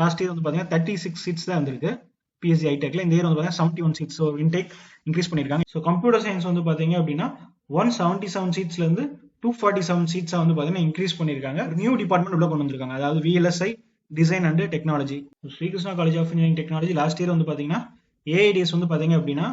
Last year வந்து பார்த்தீங்கன்னா 36 seeds தான் இருந்திருக்கு பிஎஸ்சி ஐடெக்ல. இந்த இயர் வந்து பார்த்தீங்கன்னா 71 சீட்ஸ். ஸோ இன்டேக் இன்க்ரீஸ் பண்ணியிருக்காங்க. ஸோ கம்ப்யூட்டர் சயின்ஸ் வந்து பார்த்தீங்க அப்படின்னா 177 சீட்ஸ்ல இருந்து 247 சீட்ஸா வந்து பார்த்தீங்கன்னா இன்க்ரீஸ் பண்ணியிருக்காங்க. நியூ டிபார்ட்மெண்ட் உள்ள கொண்டு வந்திருக்காங்க, அதாவது VLSI design and technology. Srikrishna college of engineering technology last year வந்து பார்த்தீங்கன்னா ஏஐடிஎஸ் வந்து பார்த்தீங்க அப்படின்னா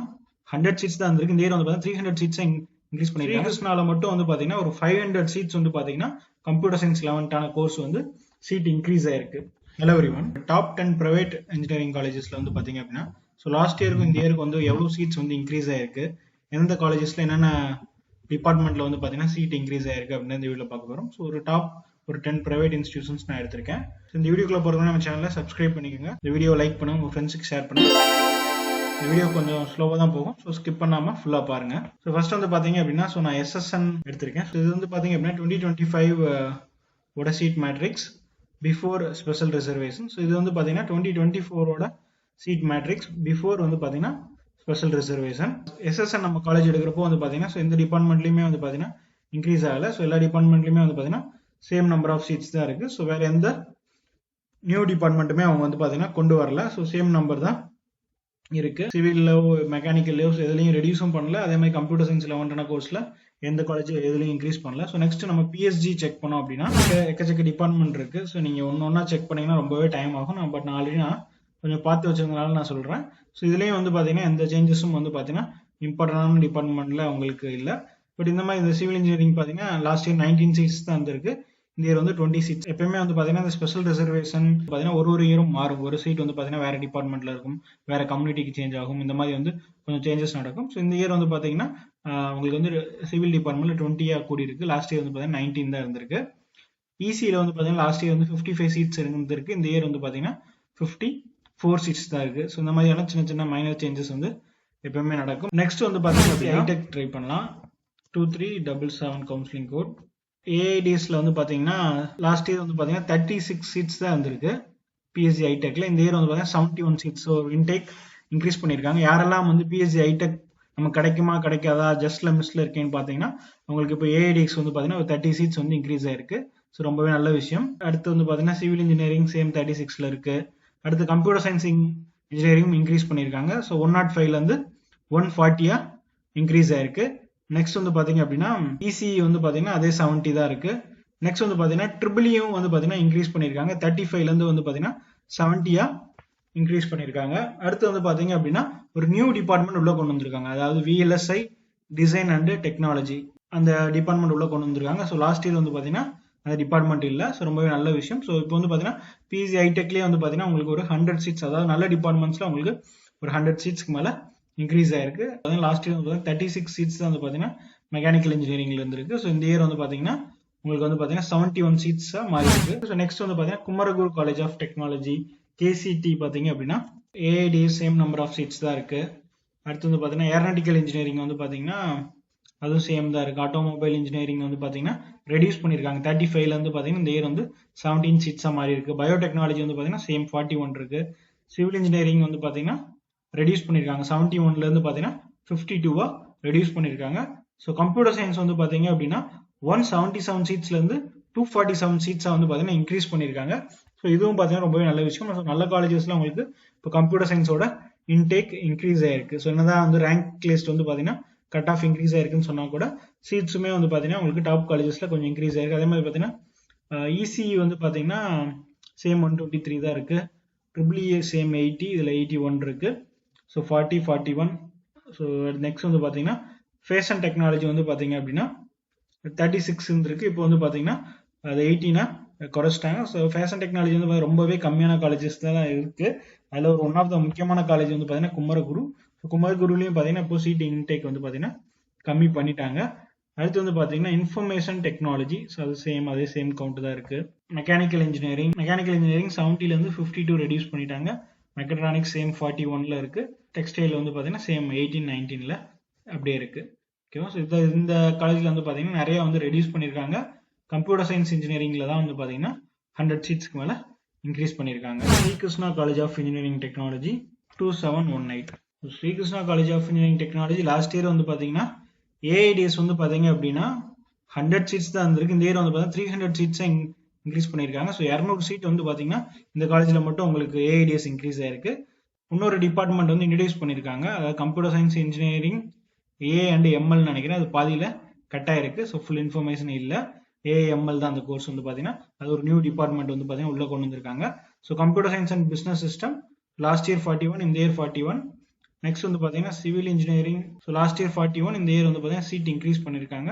100 சீட்ஸ் தான் இருந்திருக்கு. இந்த இயர் வந்து பார்த்தீங்கன்னா 300 சீட்ஸ் இன்க்ரீஸ் பண்ணிருக்காங்க. ஸ்ரீகிருஷ்ணால மட்டும் வந்து பார்த்தீங்கன்னா ஒரு 500 சீட்ஸ் வந்து பார்த்தீங்கன்னா கம்ப்யூட்டர் சயின்ஸ் 11ஆன கோர்ஸ் வந்து சீட் இன்க்ரீஸ் ஆயிருக்கு. Hello everyone, top 10 private engineering காலேஜஸ்ல வந்து பார்த்தீங்க அப்படின்னா ஸோ லாஸ்ட் இயருக்கு இந்த இயருக்கு வந்து எவ்வளோ சீட்ஸ் வந்து இன்க்ரீஸ் ஆயிருக்கு, எந்த காலேஜஸ்ல என்னென்ன டிபார்ட்மெண்ட்ல வந்து பார்த்தீங்கன்னா சீட் இன்க்ரீஸ் ஆயிருக்கு அப்படின்னு இந்த வீடியோவில் பார்க்க போகிறோம். ஸோ ஒரு 10 பிரைவேட் இன்ஸ்டிடியூஷன்ஸ் நான் எடுத்திருக்கேன். இந்த வீடியோக்குள்ள போகிறதுனா நம்ம சேனலை சப்ஸ்கிரைப் பண்ணிக்கோங்க, இந்த வீடியோ லைக் பண்ணுங்க, உங்கள் ஃப்ரெண்ட்ஸுக்கு ஷேர் பண்ணுங்க. இந்த வீடியோ கொஞ்சம் ஸ்லோவாக தான் போகும், ஸோ ஸ்கிப் பண்ணாமல் ஃபுல்லாக பாருங்க. ஸோ ஃபர்ஸ்ட் வந்து பார்த்தீங்க அப்படின்னா ஸோ நான் எஸ்எஸ்என் எடுத்திருக்கேன். ஸோ இது வந்து பார்த்தீங்க அப்படின்னா 2025 ஓட seat matrix before special reservation. So இது வந்து பார்த்தீங்கன்னா 2024 சீட் மேட்ரிக்ஸ் பிஃபோர் வந்து பார்த்தீங்கன்னா ஸ்பெஷல் ரிசர்வேஷன். எஸ்எஸ்என் நம்ம காலேஜ் எடுக்கிறப்போ வந்து பார்த்தீங்கன்னா ஸோ இந்த டிபார்ட்மெண்ட்லையுமே வந்து பார்த்தீங்கன்னா இன்க்ரீஸ் ஆகலை. ஸோ எல்லா டிபார்ட்மெண்ட்லையுமே வந்து பார்த்தீங்கன்னா சேம் நம்பர் ஆஃப் சீட்ஸ் தான் இருக்குது. ஸோ வேறு எந்த நியூ டிபார்ட்மெண்ட்டுமே அவங்க வந்து பார்த்தீங்கன்னா கொண்டு வரல. ஸோ சேம் நம்பர் தான் இருக்கு. சிவில்லோ மெக்கானிக்கல்லோ எதுலையும் ரெடியூஸும் பண்ணல. அதே மாதிரி கம்ப்யூட்டர் சயின்ஸ் 11ஆன கோர்ஸ்ல எந்த காலேஜ் எதுலையும் இன்க்ரீஸ் பண்ணல. ஸோ நெக்ஸ்ட் நம்ம பிஎஸ்ஜி செக் பண்ணோம் அப்படின்னா எக்கச்சக்க டிபார்ட்மெண்ட் இருக்கு. ஸோ நீங்க ஒன்னொன்னா செக் பண்ணீங்கன்னா ரொம்பவே டைம் ஆகும். நான் ஆல்ரெடி கொஞ்சம் பார்த்து வச்சதுனால நான் சொல்றேன். ஸோ இதுலயும் வந்து பாத்தீங்கன்னா எந்த சேஞ்சஸும் வந்து பாத்தீங்கன்னா இம்பார்ட்டன்டான டிபார்ட்மெண்ட்ல உங்களுக்கு இல்லை. பட் இந்த மாதிரி இந்த சிவில் இன்ஜினியரிங் பாத்தீங்கன்னா லாஸ்ட் இயர் 19 சீட்ஸ் தான் இருந்திருக்கு. இந்த இயர் வந்து 20 சீட்ஸ். எப்பயுமே வந்து பாத்தீங்கன்னா இந்த ஸ்பெஷல் ரிசர்வேஷன் பாத்தீங்கன்னா ஒரு இயரும் மாறும். ஒரு சீட் வந்து பாத்தீங்கன்னா வேற டிபார்ட்மெண்ட்ல இருக்கும், வேற கம்யூனிட்டிக்கு சேஞ்ச் ஆகும். இந்த மாதிரி வந்து கொஞ்சம் சேஞ்சஸ் நடக்கும். ஸோ இந்த இயர் வந்து பாத்தீங்கன்னா உங்களுக்கு வந்து சிவில் டிபார்ட்மெண்ட்ல 20 கூடி இருக்கு. லாஸ்ட் இயர் வந்து பாத்தீங்கன்னா 19 தான் இருந்திருக்கு. இசியில வந்து பாத்தீங்கன்னா லாஸ்ட் இயர் வந்து 55 சீட்ஸ் இருந்திருக்கு. இந்த இயர் வந்து பாத்தீங்கன்னா 54 சீட்ஸ் தான் இருக்கு. ஸோ இந்த மாதிரியான சின்ன சின்ன மைனர் சேஞ்சஸ் வந்து எப்பவுமே நடக்கும். நெக்ஸ்ட் வந்து பாத்தீங்கன்னா ஐடெக் ட்ரை பண்ணலாம். 2377 கவுன்சிலிங் கோட். ஏஐடிஎஸ்ல வந்து பாத்தீங்கன்னா லாஸ்ட் இயர் வந்து பாத்தீங்கன்னா 36 சீட்ஸ் தான் இருந்திருக்கு பிஎஸ்சி ஐடெக்ல. இந்த இயர் வந்து பாத்தீங்கன்னா 71 சீட்ஸ். ஸோ இன்டேக் இன்க்ரீஸ் பண்ணிருக்காங்க. யாரெல்லாம் வந்து பிஎஸ்சி ஐடெக் நம்ம கிடைக்குமா கிடைக்காதா ஜஸ்ட்ல மிஸ்ல இருக்கேன்னு பாத்தீங்கன்னா உங்களுக்கு இப்போ ஏஐடிஎக்ஸ் வந்து பாத்தீங்கன்னா 30 சீட்ஸ் வந்து இன்க்ரீஸ் ஆயிருக்கு. ஸோ ரொம்பவே நல்ல விஷயம். அடுத்து வந்து பாத்தீங்கன்னா சிவில் இன்ஜினியரிங் சேம் 36ல இருக்கு. அடுத்து கம்ப்யூட்டர் சயின்ஸ் இன்ஜினியரிங் இன்க்ரீஸ் பண்ணிருக்காங்க. ஸோ 105ல இருந்து 140 இன்க்ரீஸ் ஆயிருக்கு. நெக்ஸ்ட் வந்து பாத்தீங்க அப்படின்னா இசி வந்து பாத்தீங்கன்னா அதே 70 தான் இருக்கு. நெக்ஸ்ட் வந்து பாத்தீங்கன்னா ட்ரிபிளியும் வந்து பாத்தீங்கன்னா இன்க்ரீஸ் பண்ணிருக்காங்க. 35ல இருந்து வந்து பாத்தீங்கன்னா 70 இன்க்ரீஸ் பண்ணிருக்காங்க. அடுத்து வந்து பாத்தீங்க அப்படின்னா ஒரு நியூ டிபார்ட்மெண்ட் உள்ள கொண்டு வந்திருக்காங்க, அதாவது விஎல்எஸ்ஐ டிசைன் அண்ட் டெக்னாலஜி. அந்த டிபார்ட்மெண்ட் உள்ள கொண்டு வந்திருக்காங்க. ஸோ லாஸ்ட் இயர் வந்து பாத்தீங்கன்னா அந்த டிபார்ட்மெண்ட் இல்ல. ஸோ ரொம்பவே நல்ல விஷயம். ஸோ இப்போ வந்து பாத்தீங்கன்னா பிஜி ஐடெக்லயே வந்து பாத்தீங்கன்னா உங்களுக்கு ஒரு 100 சீட்ஸ், அதாவது நல்ல டிபார்ட்மெண்ட்ஸ்ல உங்களுக்கு ஒரு 100 சீட்ஸ்க்கு மேல இன்க்ரீஸ் ஆயிருக்கு. லாஸ்ட் இயர் வந்து 36 சீட்ஸ் தான் வந்து பாத்தீங்கன்னா மெக்கானிக்கல் இன்ஜினியரிங்ல இருந்திருக்கு. ஸோ இந்த இயர் வந்து பாத்தீங்கன்னா உங்களுக்கு வந்து பாத்தீங்கன்னா 71 சீட்ஸா மாறி இருக்கு. ஸோ நெக்ஸ்ட் வந்து பாத்தீங்கன்னா Kumaraguru college of technology KCT பாத்தீங்க அப்படின்னா AIDS same number of seats தான் இருக்கு. அடுத்து வந்து பாத்தீங்கன்னா ஏரோநாட்டிக்கல் இன்ஜினியரிங் வந்து பாத்தீங்கன்னா அதுவும் சேம் தான் இருக்கு. ஆட்டோமொபைல் இன்ஜினியரிங் வந்து பாத்தீங்கன்னா ரெடியூஸ் பண்ணிருக்காங்க. 35ல இருந்து பாத்தீங்கன்னா இந்த இயர் வந்து 17 சீட்ஸா மாறி இருக்கு. பயோடெக்னாலஜி வந்து பாத்தீங்கன்னா சேம் 41 இருக்கு. சிவில் இன்ஜினியரிங் வந்து பாத்தீங்கன்னா ரெடியூஸ் பண்ணிருக்காங்க. 71ல இருந்து பாத்தீங்கன்னா 52 ரெடியூஸ் பண்ணிருக்காங்க. ஸோ கம்ப்யூட்டர் சயின்ஸ் வந்து பாத்தீங்க அப்படின்னா 177 சீட்ஸ்ல இருந்து 247 சீட்ஸா வந்து பாத்தீங்கன்னா இன்க்ரீஸ் பண்ணிருக்காங்க. ஸோ இதுவும் பாத்தீங்கன்னா ரொம்பவே நல்ல விஷயம். நல்ல காலேஜஸ்ல உங்களுக்கு இப்போ கம்ப்யூட்டர் சயின்ஸோட இன்டேக் இன்க்ரீஸ் ஆயிருக்கு. ஸோ என்னதான் வந்து ரேங்க் லிஸ்ட் வந்து பாத்தீங்கன்னா கட் ஆஃப் இன்க்ரீஸ் ஆயிருக்குன்னு சொன்னா கூட சீட்ஸுமே வந்து பாத்தீங்கன்னா உங்களுக்கு டாப் காலேஜஸ்ல கொஞ்சம் இன்க்ரீஸ் ஆயிருக்கு. அதே மாதிரி பாத்தீங்கன்னா இசி வந்து பாத்தீங்கன்னா சேம் 123 தான் இருக்கு. ட்ரிபிள்இஏ சேம் 80, இதுல 81 இருக்கு. ஸோ 40, 41. ஸோ நெக்ஸ்ட் வந்து பாத்தீங்கன்னா ஃபேஷன் டெக்னாலஜி வந்து பாத்தீங்க அப்படின்னா 36 இருக்கு. இப்போ வந்து பாத்தீங்கன்னா அது 18 குறைச்சிட்டாங்க. ஸோ ஃபேஷன் டெக்னாலஜி வந்து ரொம்பவே கம்மியான காலேஜஸ் தான் இருக்கு. அதுல ஒரு ஒன் ஆஃப் த முக்கியமான காலேஜ் வந்து பாத்தீங்கன்னா குமரகுரு. குமரகுருலையும் பாத்தீங்கன்னா இப்போ சீட் இன்டேக் வந்து பாத்தீங்கன்னா கம்மி பண்ணிட்டாங்க. அடுத்து வந்து பாத்தீங்கன்னா இன்ஃபர்மேஷன் டெக்னாலஜி. ஸோ அது அதே சேம் கவுண்ட் தான் இருக்கு. மெக்கானிக்கல் இன்ஜினியரிங் 70ல இருந்து 52 ரெடியூஸ் பண்ணிட்டாங்க. மெக்கட்ரானிக்ஸ் சேம் 41ல இருக்கு. டெக்ஸ்டைல் வந்து பாத்தீங்கன்னா சேம் 18, 19ல அப்படியே இருக்கு. ஓகேவா? ஸோ இந்த காலேஜ்ல வந்து பாத்தீங்கன்னா நிறைய வந்து ரெடியூஸ் பண்ணிருக்காங்க. கம்ப்யூட்டர் சயின்ஸ் இன்ஜினியரிங்ல தான் வந்து பாத்தீங்கன்னா 100 சீட்ஸ்க்கு மேல இன்க்ரீஸ் பண்ணிருக்காங்க. Srikrishna college of engineering technology 2718. Srikrishna college of engineering technology last year வந்து பாத்தீங்கன்னா ஏஐடிஎஸ் வந்து பாத்தீங்க அப்படின்னா 100 சீட்ஸ் தான் இருந்திருக்கு. இந்த இயர் வந்து பாத்தீங்கன்னா 300 சீட்ஸ் இன்க்ரீஸ் பண்ணியிருக்காங்க. ஸோ 200 சீட் வந்து பார்த்தீங்கன்னா இந்த காலேஜில் மட்டும் உங்களுக்கு ஏஐடிஎஸ் இன்க்ரீஸ் ஆயிருக்கு. இன்னொரு டிபார்ட்மெண்ட் வந்து இன்ட்ரடியூஸ் பண்ணியிருக்காங்க, அதாவது கம்ப்யூட்டர் சயின்ஸ் இன்ஜினியரிங் ஏ&எம்எல் நினைக்கிறேன், அது பாதியில் கட் ஆயிருக்கு. ஸோ ஃபுல் இன்ஃபர்மேஷன் இல்லை. ஏஎம்எல் தான் அந்த கோர்ஸ் வந்து பார்த்தீங்கன்னா அது ஒரு நியூ டிபார்ட்மெண்ட் வந்து பார்த்தீங்கன்னா உள்ள கொண்டு வந்திருக்காங்க. So computer science and business system last year 41, இந்த இயர் 41. நெக்ஸ்ட் வந்து பார்த்தீங்கன்னா civil engineering, so last year 41, இந்த இயர் வந்து பார்த்தீங்கன்னா சீட் இன்க்ரீஸ் பண்ணியிருக்காங்க.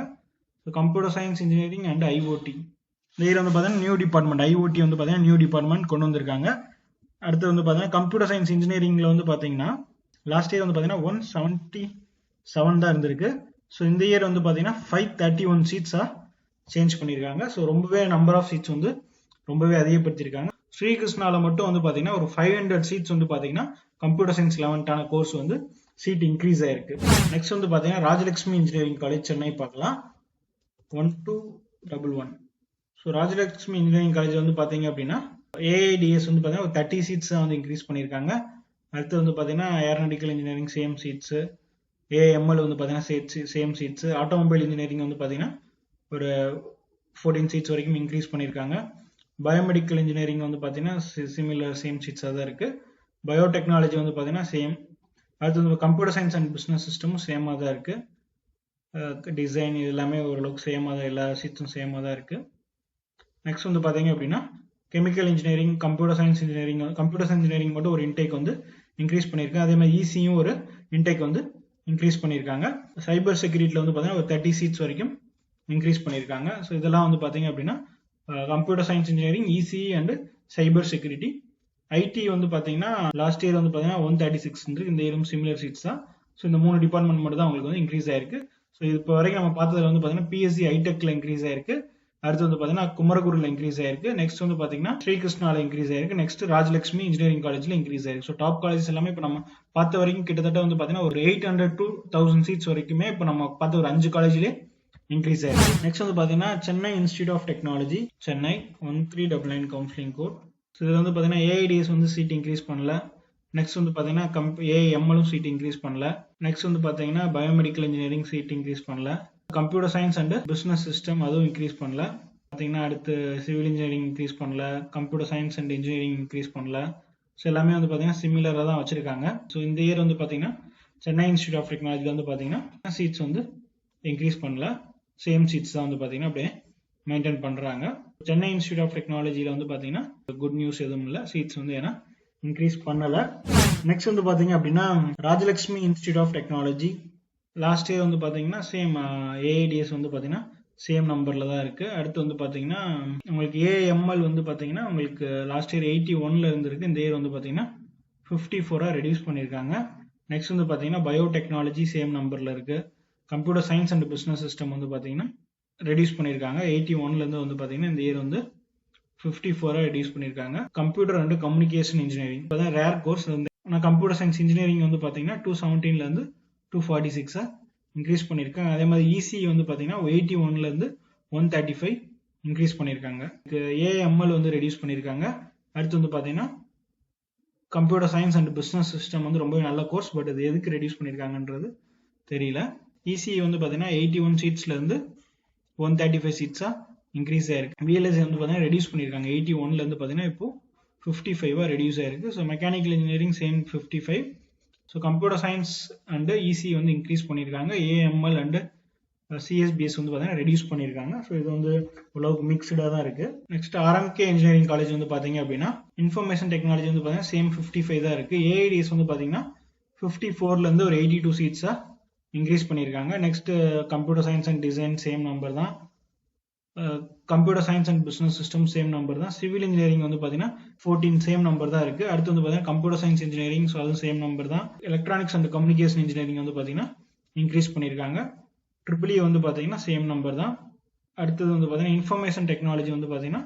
So computer science engineering and IoT, இந்த இயர் வந்து பார்த்தீங்கன்னா நியூ டிபார்ட்மெண்ட் ஐஓடி வந்து பார்த்தீங்கன்னா நியூ டிபார்ட்மெண்ட் கொண்டு வந்திருக்காங்க. அடுத்து வந்து பார்த்தீங்கன்னா கம்ப்யூட்டர் சயின்ஸ் இன்ஜினியரிங்கில் வந்து பார்த்தீங்கன்னா லாஸ்ட் இயர் வந்து பார்த்தீங்கன்னா 177 தான் இருந்திருக்கு. ஸோ இந்த இயர் வந்து பார்த்தீங்கன்னா 531 சீட்ஸாக சேஞ்ச் பண்ணியிருக்காங்க. ஸோ ரொம்பவே நம்பர் ஆஃப் சீட்ஸ் வந்து ரொம்பவே அதிகப்படுத்தியிருக்காங்க. ஸ்ரீகிருஷ்ணால மட்டும் வந்து பார்த்தீங்கன்னா ஒரு 500 சீட்ஸ் வந்து பார்த்தீங்கன்னா கம்ப்யூட்டர் சயின்ஸ் 11 கோர்ஸ் வந்து சீட் இன்க்ரீஸ் ஆயிருக்கு. நெக்ஸ்ட் வந்து பார்த்தீங்கன்னா ராஜலட்சுமி இன்ஜினியரிங் காலேஜ் சென்னை பார்க்கலாம், 1211. ஸோ ராஜலட்சுமி இன்ஜினியரிங் காலேஜ் வந்து பார்த்தீங்க அப்படின்னா ஏஐடிஎஸ் வந்து பார்த்தீங்கன்னா ஒரு 30 சீட்ஸ் வந்து இன்க்ரீஸ் பண்ணியிருக்காங்க. அடுத்து வந்து பார்த்தீங்கன்னா aeronautical engineering same seats, AML வந்து பார்த்தீங்கன்னா சேம் சீட்ஸு, ஆட்டோமொபைல் இன்ஜினியரிங் வந்து பார்த்தீங்கன்னா ஒரு 14 சீட்ஸ் வரைக்கும் இன்க்ரீஸ் பண்ணியிருக்காங்க. பயோமெடிக்கல் இன்ஜினியரிங் வந்து பார்த்தீங்கன்னா சிமிலர் சேம் சீட்ஸாக தான் இருக்குது. பயோடெக்னாலஜி வந்து பார்த்தீங்கன்னா சேம். அடுத்து வந்து கம்ப்யூட்டர் சயின்ஸ் அண்ட் பிஸ்னஸ் சிஸ்டமும் சேமாக தான் இருக்குது. டிசைன் இது எல்லாமே ஓரளவுக்கு சேமாக தான், எல்லா சீட்ஸும் சேமாக தான் இருக்குது. நெக்ஸ்ட் வந்து பார்த்தீங்க அப்படின்னா chemical engineering, computer science engineering மட்டும் ஒரு இன்டேக் வந்து இன்க்ரீஸ் பண்ணியிருக்காங்க. அதே மாதிரி இசியும் ஒரு இன்டேக் வந்து இன்க்ரீஸ் பண்ணியிருக்காங்க. சைபர் செக்யூரிட்டியில் வந்து பார்த்தீங்கன்னா ஒரு 30 சீட்ஸ் வரைக்கும் இன்க்ரீஸ் பண்ணியிருக்காங்க. ஸோ இதெல்லாம் வந்து பார்த்தீங்க அப்படின்னா computer science engineering, ECE and cyber security. IT வந்து பார்த்தீங்கன்னா லாஸ்ட் இயர் வந்து பார்த்தீங்கன்னா 136 இருக்கு, இந்த இயரும் சிமிலர் சீட்ஸ் தான். ஸோ இந்த 3 டிபார்ட்மெண்ட் மட்டும் தான் உங்களுக்கு வந்து இன்க்ரீஸ் ஆயிருக்கு. ஸோ இப்போ வரைக்கும் நம்ம பார்த்ததுல வந்து பார்த்தீங்கன்னா பிஎஸ்சி ஐடெக்ல இன்க்ரீஸ் ஆயிருக்கு. அடுத்து வந்து பார்த்தீங்கன்னா குமரகுருல இன்க்ரீஸ் ஆயிருக்கு. நெக்ஸ்ட் வந்து பார்த்தீங்கன்னா ஸ்ரீகிருஷ்ணால இன்க்ரீஸ் ஆயிருக்கு. நெக்ஸ்ட் ராஜலட்சுமி இன்ஜினியரிங் காலேஜ்ல இன்க்ரீஸ் ஆயிருக்கு. ஸோ டாப் காலேஜஸ் எல்லாமே இப்போ நம்ம பார்த்த வரைக்கும் கிட்டத்தட்ட வந்து பார்த்தீங்கன்னா ஒரு 800 to 1000 சீட்ஸ் வரைக்குமே இப்போ நம்ம பார்த்த ஒரு 5 காலேஜ்லேயே இன்க்ரீஸ் ஆயிருக்கு. நெக்ஸ்ட் வந்து பார்த்தீங்கன்னா Chennai institute of technology Chennai 1399 counselling code. So இதில் வந்து பார்த்தீங்கன்னா ஏஐடிஎஸ் வந்து சீட் இன்க்ரீஸ் பண்ணல. நெக்ஸ்ட் வந்து பார்த்தீங்கன்னா ஏஎம்எலும் சீட் இன்க்ரீஸ் பண்ணல. நெக்ஸ்ட் வந்து பார்த்தீங்கன்னா பயோமெடிக்கல் இன்ஜினியரிங் சீட் இன்க்ரீஸ் பண்ணல. Computer science and business system அதுவும் இன்க்ரீஸ் பண்ணல. பார்த்தீங்கன்னா அடுத்து சிவில் இன்ஜினியரிங் இன்க்ரீஸ் பண்ணல, computer science and engineering increase பண்ணல. ஸோ எல்லாமே வந்து பார்த்தீங்கன்னா சிமிலராக தான் வச்சிருக்காங்க. ஸோ இந்த இயர் வந்து பார்த்தீங்கன்னா சென்னை இன்ஸ்டியூட் ஆஃப் டெக்னாலஜியில் வந்து பார்த்தீங்கன்னா சீட்ஸ் வந்து இன்க்ரீஸ் பண்ணல, சேம் சீட்ஸ் தான் வந்து பார்த்தீங்கன்னா அப்படியே மெயின்டைன் பண்ணுறாங்க. சென்னை இன்ஸ்டியூட் ஆஃப் டெக்னாலஜியில் வந்து பார்த்தீங்கன்னா குட் நியூஸ் எதுவும் இல்லை, சீட்ஸ் வந்து ஏன்னா இன்க்ரீஸ் பண்ணலை. நெக்ஸ்ட் வந்து பார்த்தீங்க அப்படின்னா Rajalakshmi institute of technology last year வந்து பார்த்தீங்கன்னா சேம் ஏஐடிஎஸ் வந்து பார்த்தீங்கன்னா சேம் நம்பரில் தான் இருக்குது. அடுத்து வந்து பார்த்தீங்கன்னா உங்களுக்கு ஏஎம்எல் வந்து பார்த்தீங்கன்னா உங்களுக்கு லாஸ்ட் இயர் 81ல் இருந்திருக்கு, இந்த இயர் வந்து பார்த்தீங்கன்னா 54 ரெடியூஸ் பண்ணியிருக்காங்க. நெக்ஸ்ட் வந்து பார்த்தீங்கன்னா பயோடெக்னாலஜி சேம் நம்பரில் இருக்குது. Computer science and business system வந்து பார்த்தீங்கன்னா ரெடியூஸ் பண்ணியிருக்காங்க. 81லேருந்து வந்து பார்த்தீங்கன்னா இந்த இயர் வந்து 54 ரெடியூஸ் பண்ணியிருக்காங்க. கம்ப்யூட்டர் அண்ட் கம்யூனிகேஷன் இன்ஜினியரிங் இப்போ தான் ரேர் கோர்ஸ். ஆனால் கம்ப்யூட்டர் சயின்ஸ் இன்ஜினியரிங் வந்து பார்த்தீங்கன்னா 217லேருந்து 246 இன்க்ரீஸ் பண்ணியிருக்காங்க. அதே மாதிரி இசிஇ வந்து பார்த்தீங்கன்னா 81லேருந்து 135 இன்க்ரீஸ் பண்ணியிருக்காங்க. ஏஎம்எல் வந்து ரெடியூஸ் பண்ணியிருக்காங்க. அடுத்து வந்து பார்த்தீங்கன்னா computer science and business system வந்து ரொம்பவே நல்ல கோர்ஸ், பட் அது எதுக்கு ரெடியூஸ் பண்ணியிருக்காங்கன்றது தெரியல. இசிஇ வந்து பார்த்தீங்கன்னா 81 சீட்ஸ்லேருந்து 135 சீட்ஸாக இன்க்ரீஸ் ஆயிருக்கு. விஎல்எஸ்சி வந்து பார்த்தீங்கன்னா ரெடியூஸ் பண்ணியிருக்காங்க. 81லேருந்து பார்த்தீங்கன்னா இப்போ 55 ரெடியூஸ் ஆயிருக்கு. So mechanical engineering same 55. So computer science and EC வந்து இன்க்ரீஸ் பண்ணியிருக்காங்க. ஏஎம்எல் அண்ட் சிஎஸ்பிஎஸ் வந்து பார்த்தீங்கன்னா ரெடியூஸ் பண்ணியிருக்காங்க. ஸோ இது வந்து ஓரளவுக்கு மிக்ஸ்டாக தான் இருக்குது. நெக்ஸ்ட் ஆர்எம்கே இன்ஜினியரிங் காலேஜ் வந்து பார்த்தீங்க அப்படின்னா இன்ஃபர்மேஷன் டெக்னாலஜி வந்து பார்த்தீங்கன்னா சேம் 55 தான் இருக்குது. ஏஐடிஎஸ் வந்து பார்த்தீங்கன்னா 54லேருந்து ஒரு 82 சீட்ஸாக இன்க்ரீஸ் பண்ணியிருக்காங்க. Next computer science and design same number தான். Computer science and business system same number தான். சிவில் இன்ஜினியரிங் வந்து பார்த்தீங்கன்னா 14 சேம் நம்பர் தான் இருக்குது. அடுத்து வந்து பார்த்தீங்கன்னா கம்ப்யூட்டர் சயின்ஸ் இன்ஜினியரிங், ஸோ அதுவும் சேம் நம்பர் தான். எலக்ட்ரானிக்ஸ் அண்ட் கம்யூனிகேஷன் இன்ஜினியரிங் வந்து பார்த்தீங்கன்னா இன்க்ரீஸ் பண்ணியிருக்காங்க. ட்ரிபிள் வந்து பார்த்தீங்கன்னா சேம் நம்பர் தான். அடுத்தது வந்து பார்த்தீங்கன்னா இன்ஃபர்மேஷன் டெக்னாலஜி வந்து பார்த்தீங்கன்னா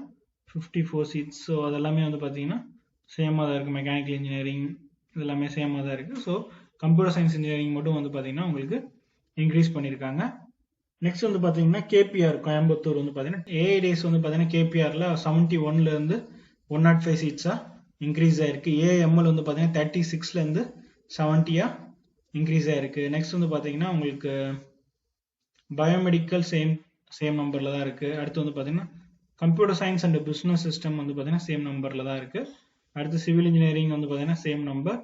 54 சீட்ஸ். ஸோ அதெல்லாமே வந்து பார்த்தீங்கன்னா சேமாக தான் இருக்குது. மெக்கானிக்கல் இன்ஜினியரிங் இதெல்லாமே சேமாக தான் இருக்குது. ஸோ கம்ப்யூட்டர் சயின்ஸ் இன்ஜினியரிங் மட்டும் வந்து பார்த்தீங்கன்னா உங்களுக்கு இன்க்ரீஸ் பண்ணியிருக்காங்க. நெக்ஸ்ட் வந்து பார்த்தீங்கன்னா கேபிஆர் கோயம்புத்தூர் வந்து பார்த்தீங்கன்னா ஏஐடிஎஸ் வந்து பார்த்தீங்கன்னா கேபிஆரில் 71லேருந்து 105 சீட்ஸாக இன்க்ரீஸ் ஆயிருக்கு. ஏஎம்எல் வந்து பார்த்தீங்கன்னா 36லேருந்து 70 இன்க்ரீஸ் ஆயிருக்கு. நெக்ஸ்ட் வந்து பார்த்தீங்கன்னா உங்களுக்கு பயோமெடிக்கல் சேம் நம்பரில் தான் இருக்குது. அடுத்து வந்து பார்த்தீங்கன்னா computer science and business system வந்து பார்த்தீங்கன்னா சேம் நம்பர்ல தான் இருக்கு. அடுத்து சிவில் இன்ஜினியரிங் வந்து பார்த்தீங்கன்னா சேம் நம்பர்,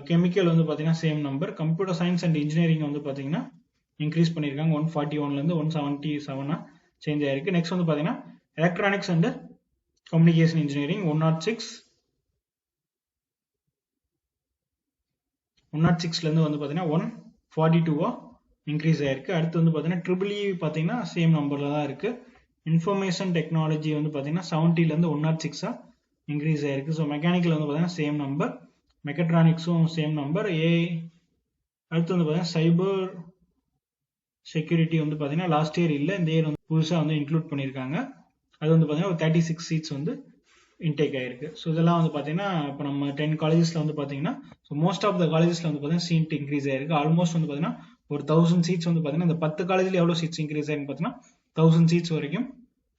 கெமிக்கல் வந்து பார்த்தீங்கன்னா same number. Computer science and engineering வந்து பார்த்தீங்கன்னா இன்க்ரீஸ் பண்ணியிருக்காங்க 141லேருந்து 177 சேஞ்ச் ஆயிருக்கு. நெக்ஸ்ட் வந்து பார்த்தீங்கன்னா எலக்ட்ரானிக்ஸ் அண்ட் கம்யூனிகேஷன் இன்ஜினியரிங் 106லேருந்து வந்து பார்த்தீங்கன்னா 142 இன்க்ரீஸ் ஆயிருக்கு. அடுத்து வந்து பார்த்தீங்கன்னா ட்ரிபிள் பார்த்தீங்கன்னா சேம் நம்பர்ல தான் இருக்கு. இன்ஃபர்மேஷன் டெக்னாலஜி வந்து பார்த்தீங்கன்னா 70லேருந்து 106 இன்க்ரீஸ் ஆயிருக்கு. ஸோ மெக்கானிக்கல் வந்து பார்த்தீங்கன்னா சேம் நம்பர், மெக்கட்ரானிக்ஸும் சேம் நம்பர். அடுத்து வந்து பார்த்தீங்கன்னா சைபர் செக்யூரிட்டி வந்து பார்த்தீங்கன்னா லாஸ்ட் இயர் இல்லை, இந்த இயர் வந்து புதுசாக வந்து இன்க்ளூட் பண்ணியிருக்காங்க. அது வந்து பார்த்தீங்கன்னா ஒரு 36 சீட்ஸ் வந்து இன்டேக் ஆயிருக்கு. ஸோ இதெல்லாம் வந்து பார்த்தீங்கன்னா இப்போ நம்ம 10 காலேஜஸ்ல வந்து பார்த்தீங்கன்னா ஸோ மோஸ்ட் ஆஃப் த காலேஜஸ்ல வந்து பார்த்தீங்கன்னா சீட் இன்க்ரீஸ் ஆயிருக்கு. ஆல்மோஸ்ட் வந்து பார்த்தீங்கன்னா ஒரு 1000 சீட்ஸ் வந்து பார்த்தீங்கன்னா இந்த 10 காலேஜ்ல எவ்வளோ சீட்ஸ் இன்க்ரீஸ் ஆயிருக்குன்னு பார்த்தீங்கன்னா 1000 சீட்ஸ் வரைக்கும்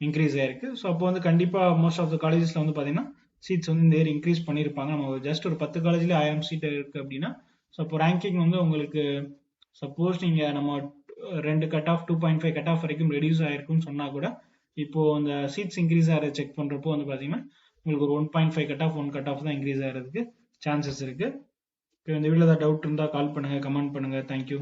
இன்க்ரீஸ் ஆயிருக்கு. ஸோ அப்போ வந்து கண்டிப்பாக மோஸ்ட் ஆஃப் த காலேஜஸ்ல வந்து பார்த்தீங்கன்னா சீட்ஸ் வந்து இந்த இயர் இன்க்ரீஸ் பண்ணியிருப்பாங்க. நம்ம ஜஸ்ட் ஒரு 10 காலேஜ்ல 1000 சீட் இருக்கு அப்படின்னா ஸோ அப்போ ரேங்கிங் வந்து உங்களுக்கு சப்போஸ் நீங்க நம்ம 2 கட் ஆஃப் 2.5 கட் ஆஃப் வரைக்கும் ரெடியூஸ் ஆயிருக்குன்னு சொன்னா கூட இப்போ அந்த சீட்ஸ் இன்க்ரீஸ் ஆகிறத செக் பண்றப்போ வந்து பாத்தீங்கன்னா உங்களுக்கு ஒரு 1.5 கட் ஆஃப் 1 கட் ஆஃப் தான் இன்க்ரீஸ் ஆகிறதுக்கு சான்சஸ் இருக்கு. இந்த வீடியோல ஏதாவது டவுட் இருந்தா கால் பண்ணுங்க, கமெண்ட் பண்ணுங்க. தேங்க்யூ.